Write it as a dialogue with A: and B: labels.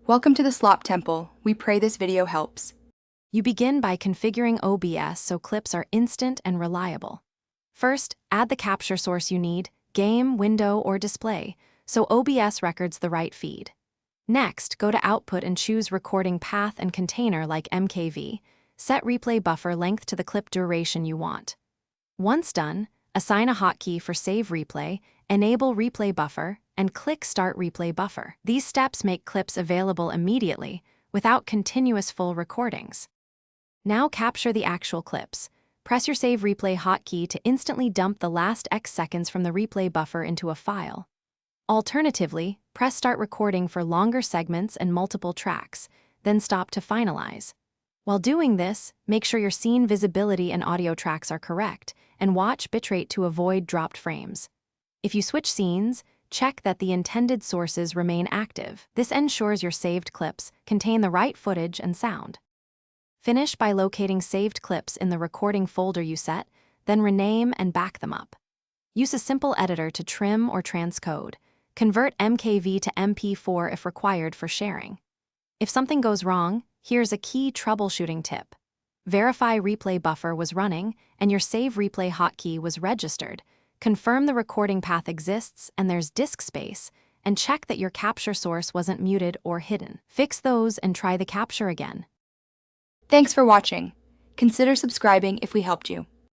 A: Welcome to the Slop Temple. We pray this video helps.
B: You begin by configuring OBS so clips are instant and reliable. First, add the capture source you need, game, window, or display, so OBS records the right feed. Next, go to Output and choose recording path and container like MKV. Set replay buffer length to the clip duration you want. Once done, assign a hotkey for Save Replay, enable Replay Buffer, and click Start Replay Buffer. These steps make clips available immediately, without continuous full recordings. Now capture the actual clips. Press your Save Replay hotkey to instantly dump the last X seconds from the replay buffer into a file. Alternatively, press Start Recording for longer segments and multiple tracks, then stop to finalize. While doing this, make sure your scene visibility and audio tracks are correct, and watch bitrate to avoid dropped frames. If you switch scenes, check that the intended sources remain active. This ensures your saved clips contain the right footage and sound. Finish by locating saved clips in the recording folder you set, then rename and back them up. Use a simple editor to trim or transcode. Convert MKV to MP4 if required for sharing. If something goes wrong, here's a key troubleshooting tip. Verify replay buffer was running and your Save Replay hotkey was registered. Confirm the recording path exists and there's disk space, and check that your capture source wasn't muted or hidden. Fix those and try the capture again.
A: Thanks for watching. Consider subscribing if we helped you.